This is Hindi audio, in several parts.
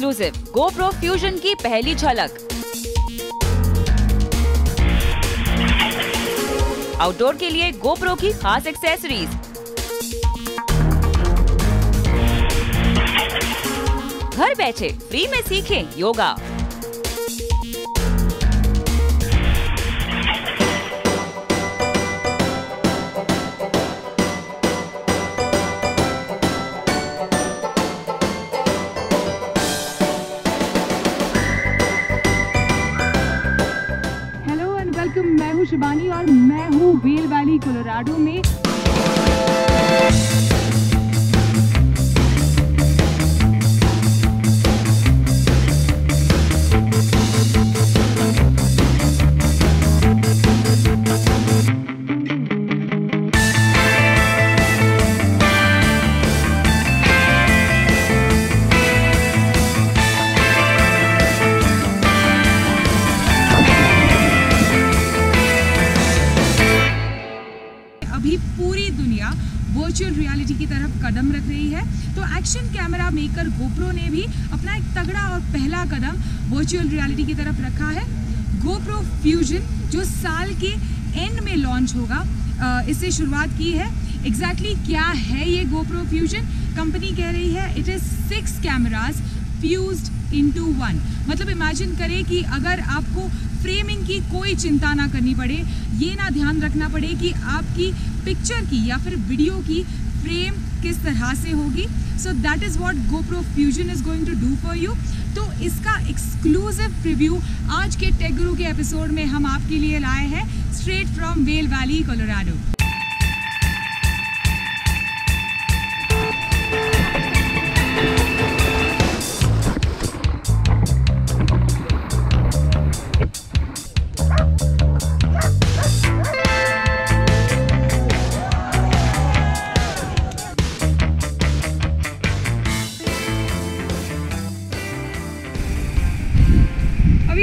एक्सक्लूसिव GoPro Fusion की पहली झलक। आउटडोर के लिए GoPro की खास एक्सेसरीज, घर बैठे फ्री में सीखें योगा। मैं हूँ शिवानी और मैं हूँ वेल वैली कोलोराडो में। अभी पूरी दुनिया वर्चुअल रियलिटी की तरफ कदम रख रही है, तो एक्शन कैमरा मेकर GoPro ने भी अपना एक तगड़ा और पहला कदम वर्चुअल रियलिटी की तरफ रखा है। GoPro Fusion जो साल के एंड में लॉन्च होगा, इससे शुरुआत की है। एग्जैक्टली क्या है ये GoPro Fusion? कंपनी कह रही है it is 6 cameras fused into 1। मतलब इमेजिन करें कि अगर आपको फ्रेमिंग की कोई चिंता ना करनी पड़े, ये ना ध्यान रखना पड़े कि आपकी पिक्चर की या फिर वीडियो की फ्रेम किस तरह से होगी। So that is what GoPro Fusion is going to do for you. तो इसका एक्सक्लूसिव प्रीव्यू आज के टेक गुरु के एपिसोड में हम आपके लिए लाए हैं, straight from well valley Colorado.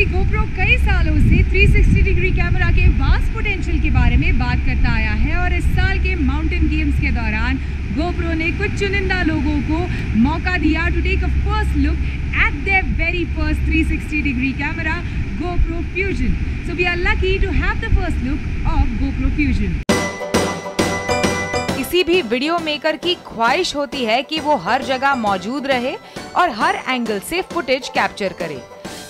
GoPro कई सालों से 360 डिग्री कैमरा के वास्ट पोटेंशियल के बारे में बात करता आया है और इस साल के माउंटेन गेम्स के दौरान GoPro ने कुछ चुनिंदा लोगों को मौका दिया to take a first look at their very first 360 degree camera GoPro Fusion. So we are lucky to have the first look of GoPro Fusion. किसी भी वीडियो मेकर की ख्वाहिश होती है कि वो हर जगह मौजूद रहे और हर एंगल से फुटेज कैप्चर करे,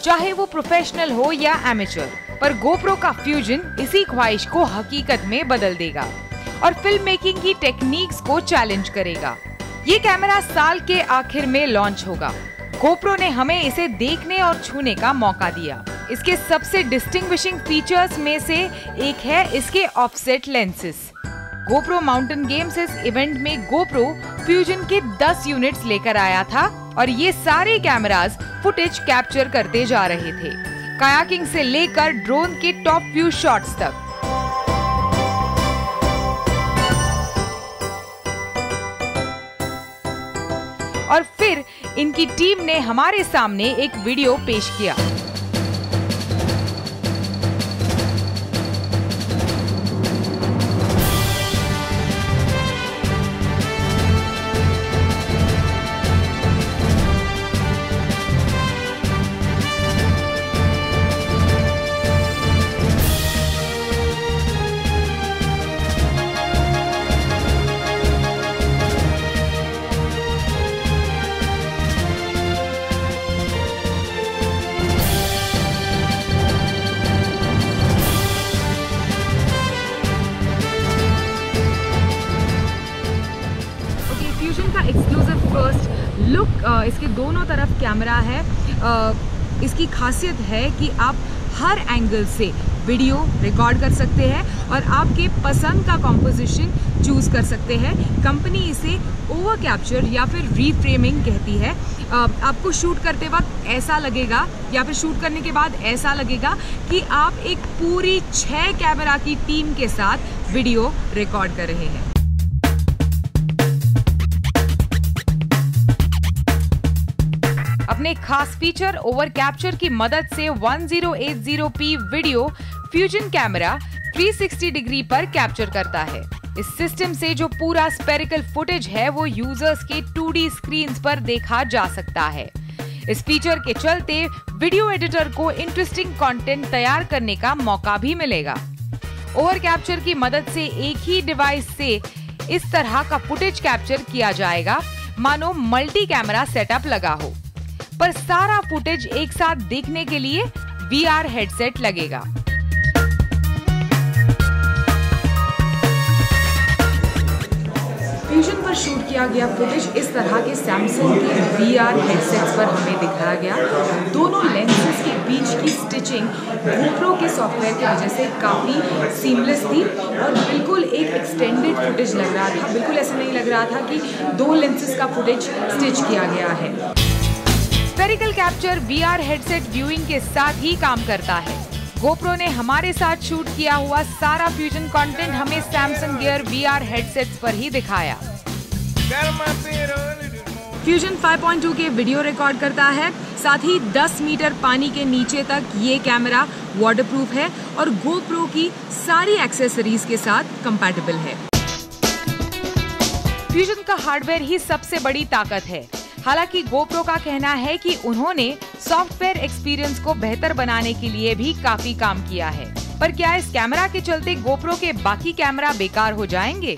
चाहे वो प्रोफेशनल हो या एमेचर। पर GoPro का फ्यूजन इसी ख्वाहिश को हकीकत में बदल देगा और फिल्म मेकिंग की टेक्निक्स को चैलेंज करेगा। ये कैमरा साल के आखिर में लॉन्च होगा। GoPro ने हमें इसे देखने और छूने का मौका दिया। इसके सबसे डिस्टिंग्विशिंग फीचर्स में से एक है इसके offset lenses. GoPro mountain games इस इवेंट में GoPro Fusion के 10 यूनिट्स लेकर आया था और ये सारे कैमरास फुटेज कैप्चर करते जा रहे थे, कायाकिंग से लेकर ड्रोन के टॉप व्यू शॉट्स तक। और फिर इनकी टीम ने हमारे सामने एक वीडियो पेश किया। एक्सक्लूसिव फर्स्ट लुक, इसके दोनों तरफ कैमरा है। इसकी खासियत है कि आप हर एंगल से वीडियो रिकॉर्ड कर सकते हैं और आपके पसंद का कॉम्पोजिशन चूज कर सकते हैं। कंपनी इसे ओवर कैप्चर या फिर रीफ्रेमिंग कहती है। आपको शूट करते वक्त ऐसा लगेगा या फिर शूट करने के बाद ऐसा लगेगा कि आप एक पूरी 6 कैमरा की टीम के साथ वीडियो रिकॉर्ड कर रहे हैं। अपने खास फीचर ओवर कैप्चर की मदद से 1080p video fusion camera 360 degree पर कैप्चर करता है। इस सिस्टम से जो पूरा स्पेरिकल फुटेज है वो यूजर्स के 2D स्क्रीन्स पर देखा जा सकता है। इस फीचर के चलते वीडियो एडिटर को इंटरेस्टिंग कंटेंट तैयार करने का मौका भी मिलेगा। ओवर कैप्चर की मदद से एक ही डिवाइस से इस तरह का फुटेज कैप्चर किया जाएगा मानो मल्टी कैमरा सेटअप लगा हो, पर सारा फुटेज एक साथ देखने के लिए VR हेडसेट लगेगा। फ्यूजन पर शूट किया गया फुटेज इस तरह के सैमसंग के VR हेडसेट्स पर हमें दिखाया गया। दोनों लेंसेज के बीच की स्टिचिंग GoPro के सॉफ्टवेयर की वजह से काफ़ी सीमलेस थी और बिल्कुल एक एक्सटेंडेड फुटेज लग रहा था। बिल्कुल ऐसा नहीं लग रहा था कि दो लेंसेज का फुटेज स्टिच किया गया है। Spherical capture VR headset viewing के साथ ही काम करता है। GoPro ने हमारे साथ शूट किया हुआ सारा फ्यूजन कंटेंट हमें सैमसंग गियर VR हेडसेट्स पर ही दिखाया। फ्यूजन 5.2 के वीडियो रिकॉर्ड करता है, साथ ही 10 मीटर पानी के नीचे तक ये कैमरा वाटरप्रूफ है और GoPro की सारी एक्सेसरीज के साथ कंपैटिबल है। फ्यूजन का हार्डवेयर ही सबसे बड़ी ताकत है। हालांकि GoPro का कहना है कि उन्होंने सॉफ्टवेयर एक्सपीरियंस को बेहतर बनाने के लिए भी काफी काम किया है, पर क्या इस कैमरा के चलते GoPro के बाकी कैमरा बेकार हो जाएंगे?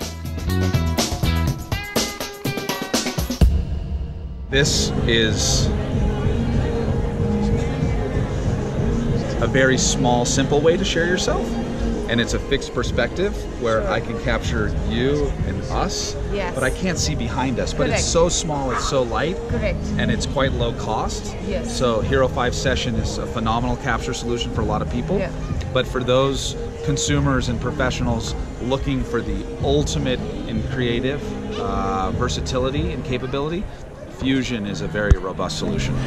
This is a very small, simple way to share yourself. And it's a fixed perspective where I can capture you and us, yes, but I can't see behind us. But correct, it's so small, it's so light, correct, and it's quite low cost. Yes. So Hero 5 Session is a phenomenal capture solution for a lot of people. Yeah. But for those consumers and professionals looking for the ultimate in creative versatility and capability, Fusion is a very robust solution.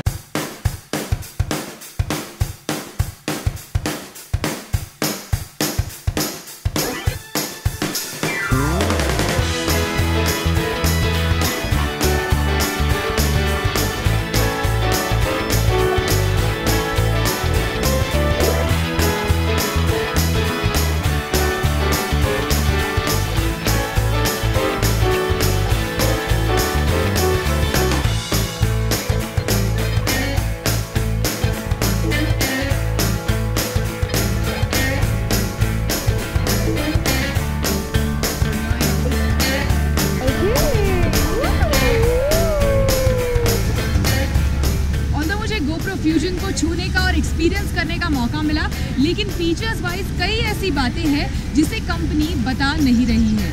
Fusion को छूने का और एक्सपीरियंस करने का मौका मिला, लेकिन फीचर्स वाइज कई ऐसी बातें हैं जिसे कंपनी बता नहीं रही है,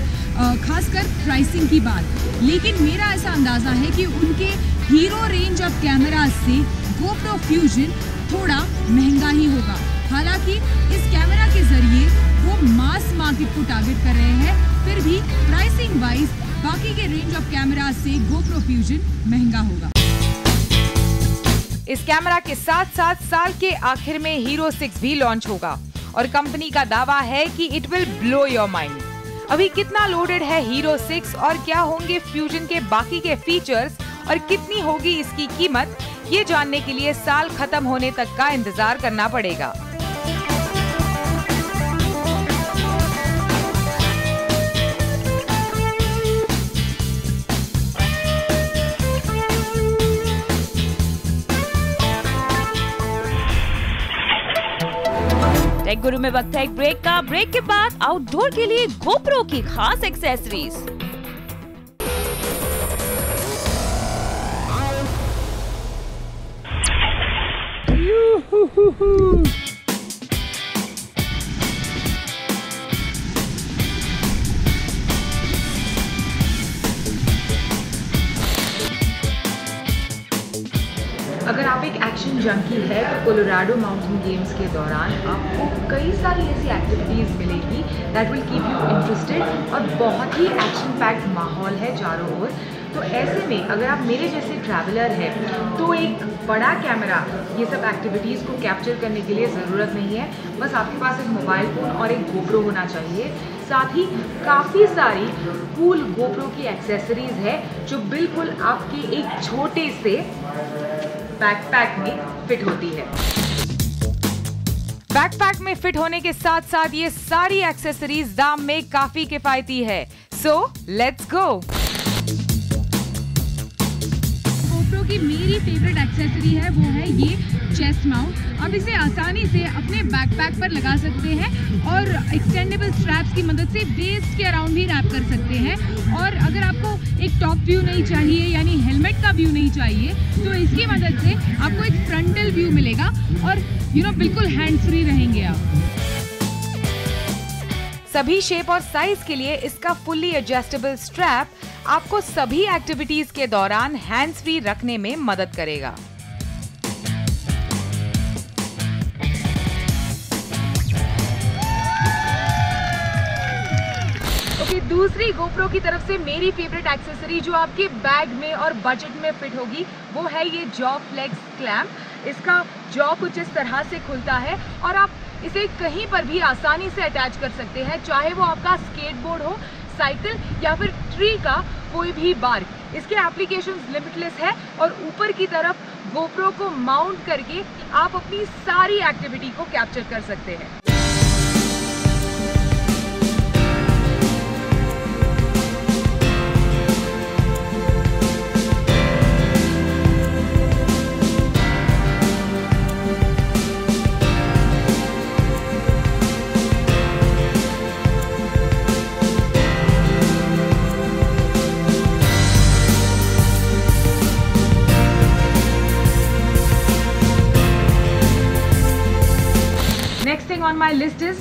खासकर प्राइसिंग की बात। लेकिन मेरा ऐसा अंदाज़ा है कि उनके हीरो रेंज ऑफ कैमराज से GoPro फ्यूजन थोड़ा महंगा ही होगा। हालांकि इस कैमरा के जरिए वो मास मार्केट को टारगेट कर रहे हैं, फिर भी प्राइसिंग वाइज बाकी के रेंज ऑफ कैमराज से GoPro फ्यूजन महंगा होगा। इस कैमरा के साथ साथ साल के आखिर में Hero 6 भी लॉन्च होगा और कंपनी का दावा है कि it will blow your mind. अभी कितना लोडेड है Hero 6 और क्या होंगे फ्यूजन के बाकी के फीचर्स और कितनी होगी इसकी कीमत, ये जानने के लिए साल खत्म होने तक का इंतजार करना पड़ेगा। टेक गुरु में वक्त है एक ब्रेक का। ब्रेक के बाद आउटडोर के लिए GoPro की खास एक्सेसरीज। अगर आप एक एक्शन जंकी है तो कोलोराडो माउंटेन गेम्स के दौरान आपको कई सारी ऐसी एक्टिविटीज़ मिलेगी that will keep you interested और बहुत ही एक्शन पैक्ड माहौल है चारों ओर। तो ऐसे में अगर आप मेरे जैसे ट्रैवलर हैं तो एक बड़ा कैमरा ये सब एक्टिविटीज़ को कैप्चर करने के लिए ज़रूरत नहीं है। बस आपके पास एक मोबाइल फ़ोन और एक GoPro होना चाहिए। साथ ही काफ़ी सारी कूल GoPro की एक्सेसरीज़ है जो बिल्कुल आपके एक छोटे से बैकपैक में फिट होती है। बैकपैक में फिट होने के साथ साथ ये सारी एक्सेसरीज दाम में काफी किफायती है। So let's go. GoPro की मेरी फेवरेट एक्सेसरी है वो है ये चेस्ट माउंट। आप इसे आसानी से अपने बैकपैक पर लगा सकते हैं और एक्सटेंडेबल स्ट्रैप्स की मदद से वेस्ट के अराउंड भी रैप कर सकते हैं। और अगर आपको एक टॉप व्यू नहीं चाहिए यानी हेलमेट का व्यू नहीं चाहिए तो इसकी मदद से आपको एक फ्रंटल व्यू मिलेगा और बिल्कुल हैंड फ्री रहेंगे आप। सभी शेप और साइज के लिए इसका फुल्ली एडजस्टेबल स्ट्रैप आपको सभी एक्टिविटीज के दौरान हैंड्स फ्री रखने में मदद करेगा। दूसरी GoPro की तरफ से मेरी फेवरेट एक्सेसरी जो आपके बैग में और बजट में फिट होगी वो है ये जॉ फ्लेक्स क्लैम्प। इसका जॉ कुछ इस तरह से खुलता है और आप इसे कहीं पर भी आसानी से अटैच कर सकते हैं, चाहे वो आपका स्केटबोर्ड हो, साइकिल या फिर ट्री का कोई भी बार्क। इसके एप्लीकेशंस लिमिटलेस है और ऊपर की तरफ GoPro को माउंट करके आप अपनी सारी एक्टिविटी को कैप्चर कर सकते हैं। On my list is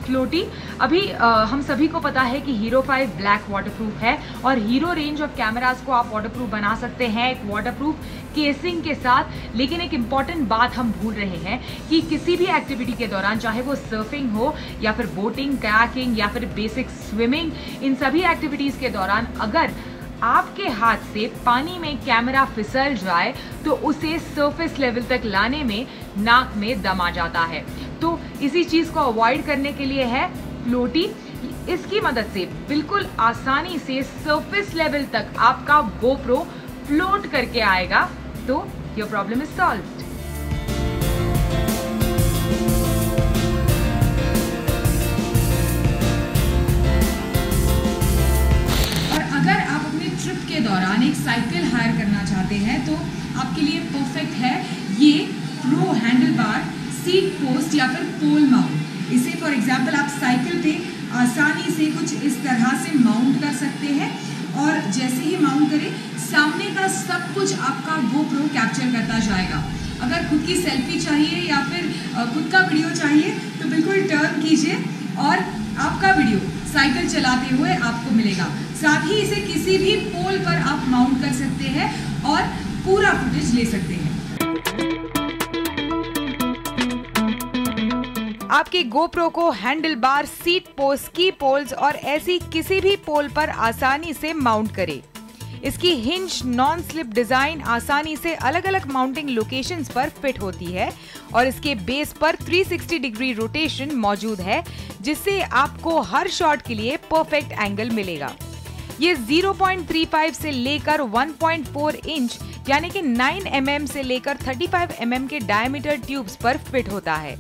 floaty. अभी हम सभी को पता है कि हीरो 5 ब्लैक वाटरप्रूफ है और हीरो रेंज ऑफ कैमरास को आप वाटरप्रूफ बना सकते हैं एक वाटरप्रूफ केसिंग के साथ। लेकिन एक इम्पॉर्टेंट बात हम भूल रहे हैं कि किसी भी एक्टिविटी के दौरान, चाहे वो सर्फिंग हो या फिर बोटिंग, कयाकिंग या फिर बेसिक स्विमिंग, इन सभी एक्टिविटीज के दौरान अगर आपके हाथ से पानी में कैमरा फिसल जाए तो उसे सरफेस लेवल तक लाने में नाक में दम आ जाता है। तो इसी चीज को अवॉइड करने के लिए है फ्लोटी। इसकी मदद से बिल्कुल आसानी से सरफेस लेवल तक आपका GoPro फ्लोट करके आएगा, तो your problem is solved. Trip के दौरान एक साइकिल हायर करना चाहते हैं तो आपके लिए परफेक्ट है ये pro handle bar seat post या फिर पोल माउंट। इसे फॉर एग्जांपल आप साइकिल पे आसानी से कुछ इस तरह से माउंट कर सकते हैं और जैसे ही माउंट करें सामने का सब कुछ आपका GoPro कैप्चर करता जाएगा। अगर खुद की सेल्फी चाहिए या फिर खुद का वीडियो चाहिए तो बिल्कुल टर्न कीजिए और आपका वीडियो साइकिल चलाते हुए आपको मिलेगा। साथ ही इसे किसी भी पोल पर आप माउंट कर सकते हैं और पूरा फुटेज ले सकते हैं। आपके GoPro को हैंडल बार, सीट पोस्ट, की पोल्स और ऐसी किसी भी पोल पर आसानी से माउंट करें। इसकी हिंज नॉन स्लिप डिजाइन आसानी से अलग अलग माउंटिंग लोकेशंस पर फिट होती है और इसके बेस पर 360 डिग्री रोटेशन मौजूद है, जिससे आपको हर शॉट के लिए परफेक्ट एंगल मिलेगा। ये 0.35 से लेकर 1.4 इंच यानी कि 9 mm से लेकर 35 mm के डायमीटर ट्यूब्स पर फिट होता है।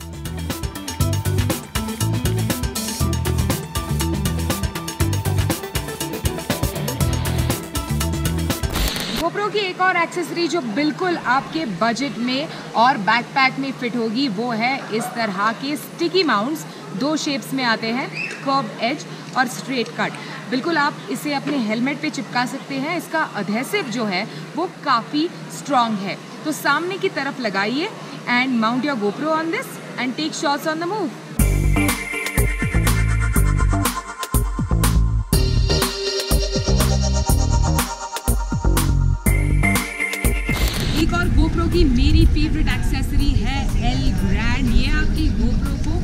GoPro की एक और एक्सेसरी जो बिल्कुल आपके बजट में और बैकपैक में फिट होगी वो है इस तरह के स्टिकी माउंट्स। 2 शेप्स में आते हैं, कर्व एज और स्ट्रेट कट। बिल्कुल आप इसे अपने हेलमेट पे चिपका सकते हैं। इसका अधेसिव जो है वो काफ़ी स्ट्रॉन्ग है। तो सामने की तरफ लगाइए and mount your GoPro on this and take shots on the move. एक और GoPro की मेरी फेवरेट एक्सेसरी है एल ग्रैंड। ये आपकी GoPro को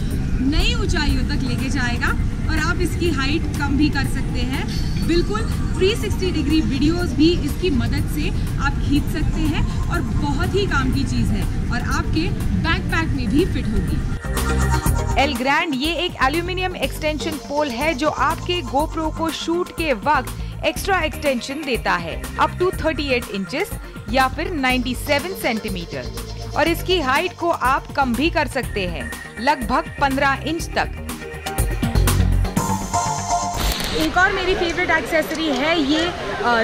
नई ऊंचाइयों तक लेके जाएगा और आप इसकी हाइट कम भी कर सकते हैं। बिल्कुल 360 डिग्री वीडियोस भी इसकी मदद से आप खींच सकते हैं और बहुत ही काम की चीज़ है और आपके बैकपैक में भी फिट होगी। एल ग्रैंड ये एक एल्यूमिनियम एक्सटेंशन पोल है जो आपके GoPro को शूट के वक्त एक्स्ट्रा एक्सटेंशन देता है अप टू 38 इंचेस या फिर 97 सेंटीमीटर और इसकी हाइट को आप कम भी कर सकते हैं लगभग 15 इंच तक। एक और मेरी फेवरेट एक्सेसरी है ये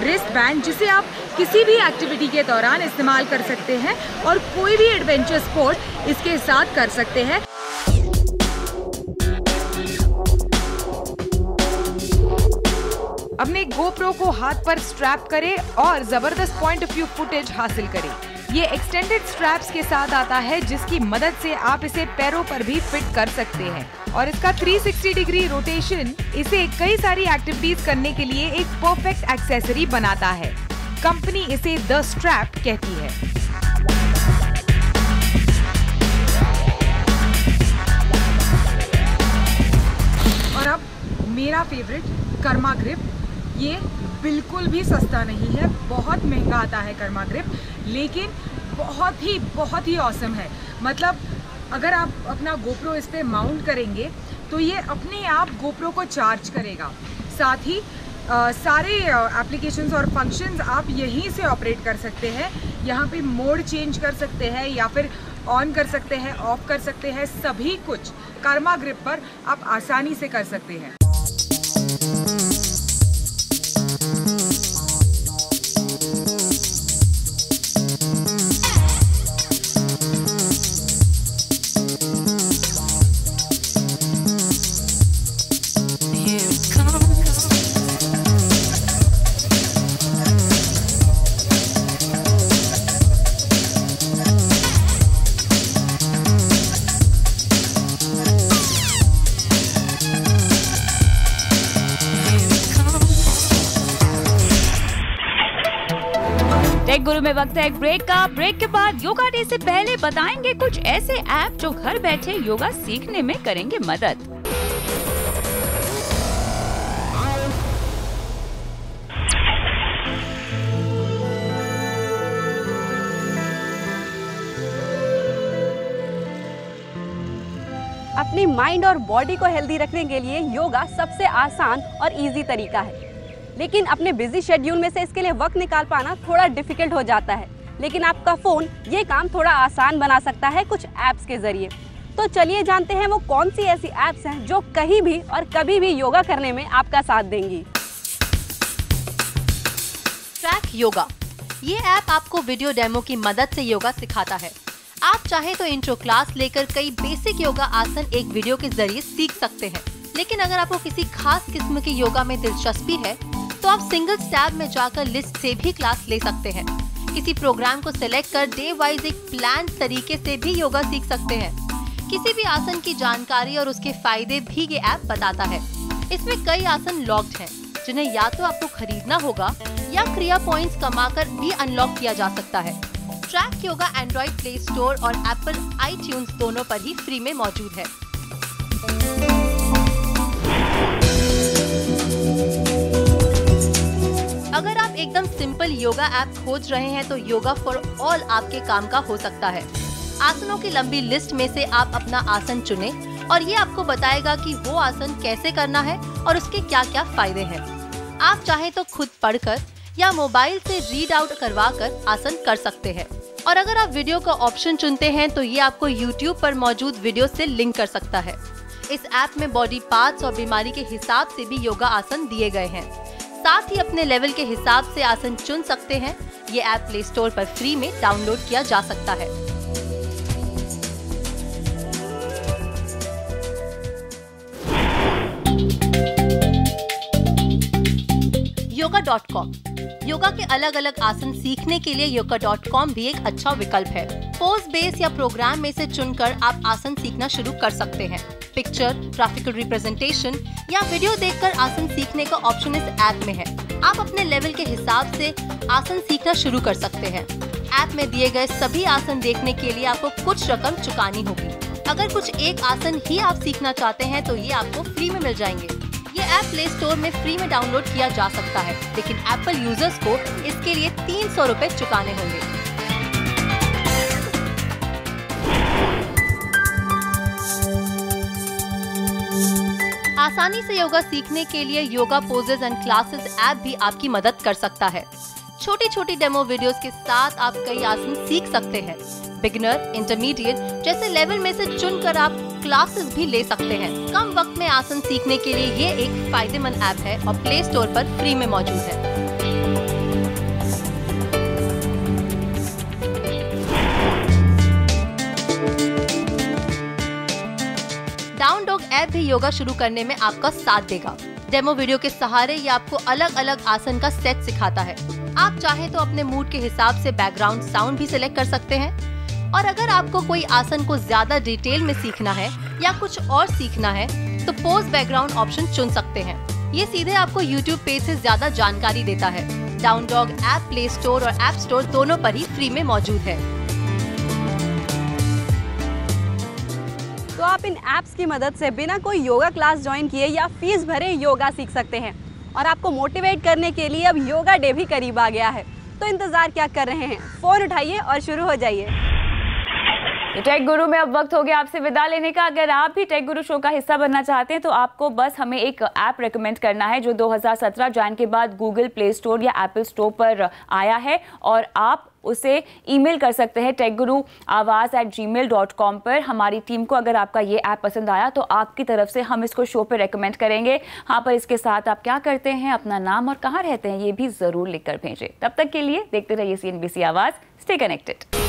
रिस्ट बैंड, जिसे आप किसी भी एक्टिविटी के दौरान इस्तेमाल कर सकते हैं और कोई भी एडवेंचर स्पोर्ट इसके साथ कर सकते हैं। अपने GoPro को हाथ पर स्ट्रैप करें और जबरदस्त पॉइंट ऑफ व्यू फुटेज हासिल करें। ये एक्सटेंडेड स्ट्रैप्स के साथ आता है जिसकी मदद से आप इसे पैरों पर भी फिट कर सकते हैं और इसका 360 डिग्री रोटेशन इसे कई सारी एक्टिविटीज करने के लिए एक परफेक्ट एक्सेसरी बनाता है। कंपनी इसे द स्ट्रैप कहती है। और अब मेरा फेवरेट कर्मा ग्रिप। ये बिल्कुल भी सस्ता नहीं है, बहुत महंगा आता है कर्मा ग्रिप, लेकिन बहुत ही ऑसम है। मतलब अगर आप अपना GoPro इस पे माउंट करेंगे तो ये अपने आप GoPro को चार्ज करेगा। साथ ही सारे एप्लीकेशंस और फंक्शंस आप यहीं से ऑपरेट कर सकते हैं। यहाँ पे मोड चेंज कर सकते हैं या फिर ऑन कर सकते हैं, ऑफ कर सकते हैं, सभी कुछ कर्मा ग्रिप पर आप आसानी से कर सकते हैं। टेक गुरु में वक्त है एक ब्रेक का। ब्रेक के बाद योगा डे से पहले बताएंगे कुछ ऐसे ऐप जो घर बैठे योगा सीखने में करेंगे मदद। अपनी माइंड और बॉडी को हेल्दी रखने के लिए योगा सबसे आसान और इजी तरीका है, लेकिन अपने बिजी शेड्यूल में से इसके लिए वक्त निकाल पाना थोड़ा डिफिकल्ट हो जाता है। लेकिन आपका फ़ोन ये काम थोड़ा आसान बना सकता है कुछ ऐप्स के ज़रिए। तो चलिए जानते हैं वो कौन सी ऐसी ऐप्स हैं जो कहीं भी और कभी भी योगा करने में आपका साथ देंगी। ट्रैक योगा, ये ऐप आपको वीडियो डेमो की मदद से योगा सिखाता है। आप चाहें तो इंट्रो क्लास लेकर कई बेसिक योगा आसन एक वीडियो के जरिए सीख सकते हैं। लेकिन अगर आपको किसी खास किस्म के योगा में दिलचस्पी है तो आप सिंगल टैब में जाकर लिस्ट से भी क्लास ले सकते हैं। किसी प्रोग्राम को सिलेक्ट कर डे वाइज एक प्लान तरीके से भी योगा सीख सकते हैं। किसी भी आसन की जानकारी और उसके फायदे भी ये ऐप बताता है। इसमें कई आसन लॉक्ड हैं, जिन्हें या तो आपको खरीदना होगा या क्रिया पॉइंट्स कमाकर भी अनलॉक किया जा सकता है। Track yoga Android play store और एप्पल iTunes दोनों पर ही फ्री में मौजूद है। अगर आप एकदम सिंपल योगा ऐप खोज रहे हैं तो योगा फॉर ऑल आपके काम का हो सकता है। आसनों की लंबी लिस्ट में से आप अपना आसन चुनें और ये आपको बताएगा कि वो आसन कैसे करना है और उसके क्या क्या फायदे हैं। आप चाहें तो खुद पढ़कर या मोबाइल से रीड आउट करवा कर आसन कर सकते हैं। और अगर आप वीडियो का ऑप्शन चुनते हैं तो ये आपको YouTube पर मौजूद वीडियो से लिंक कर सकता है। इस ऐप में बॉडी पार्ट्स और बीमारी के हिसाब से भी योगा आसन दिए गए हैं। साथ ही अपने लेवल के हिसाब से आसन चुन सकते हैं। ये ऐप प्ले स्टोर पर फ्री में डाउनलोड किया जा सकता है। yoga.com, योगा के अलग अलग आसन सीखने के लिए yoga.com भी एक अच्छा विकल्प है। पोज बेस या प्रोग्राम में से चुनकर आप आसन सीखना शुरू कर सकते हैं। पिक्चर, ग्राफिकल रिप्रेजेंटेशन या वीडियो देखकर आसन सीखने का ऑप्शन इस ऐप में है। आप अपने लेवल के हिसाब से आसन सीखना शुरू कर सकते हैं। ऐप में दिए गए सभी आसन देखने के लिए आपको कुछ रकम चुकानी होगी। अगर कुछ एक आसन ही आप सीखना चाहते हैं तो ये आपको फ्री में मिल जाएंगे। ये ऐप प्ले स्टोर में फ्री में डाउनलोड किया जा सकता है, लेकिन एप्पल यूजर्स को इसके लिए 300 रुपए चुकाने होंगे। आसानी से योगा सीखने के लिए yoga poses and classes app भी आपकी मदद कर सकता है। छोटी छोटी डेमो वीडियोस के साथ आप कई आसन सीख सकते हैं। बिगिनर, इंटरमीडिएट जैसे लेवल में से चुनकर आप क्लासेस भी ले सकते हैं। कम वक्त में आसन सीखने के लिए ये एक फायदेमंद ऐप है और प्ले स्टोर पर फ्री में मौजूद है। ऐप भी योगा शुरू करने में आपका साथ देगा। डेमो वीडियो के सहारे ये आपको अलग अलग आसन का सेट सिखाता है। आप चाहे तो अपने मूड के हिसाब से बैकग्राउंड साउंड भी सिलेक्ट कर सकते हैं। और अगर आपको कोई आसन को ज्यादा डिटेल में सीखना है या कुछ और सीखना है तो पोज बैकग्राउंड ऑप्शन चुन सकते हैं। ये सीधे आपको YouTube पेज से ज्यादा जानकारी देता है। Down dog app play store और ऐप स्टोर दोनों पर ही फ्री में मौजूद है। तो आप इन ऐप्स की मदद से बिना कोई योगा क्लास ज्वाइन किए या फीस भरे योगा सीख सकते हैं। और आपको मोटिवेट करने के लिए अब योगा डे भी करीब आ गया है, तो इंतजार क्या कर रहे हैं? फोन उठाइए और शुरू हो जाइए। टेक गुरु में अब वक्त हो गया आपसे विदा लेने का। अगर आप भी टेक गुरु शो का हिस्सा बनना चाहते हैं तो आपको बस हमें एक ऐप रेकमेंड करना है जो 2017 जैन के बाद गूगल प्ले स्टोर या एप्पल स्टोर पर आया है, और आप उसे ईमेल कर सकते हैं techguruawaaz@gmail.com पर। हमारी टीम को अगर आपका ये ऐप पसंद आया तो आपकी तरफ से हम इसको शो पे रेकमेंड करेंगे। हाँ, पर इसके साथ आप क्या करते हैं, अपना नाम और कहाँ रहते हैं ये भी जरूर लिख कर भेजें। तब तक के लिए देखते रहिए CNBC आवाज। Stay connected.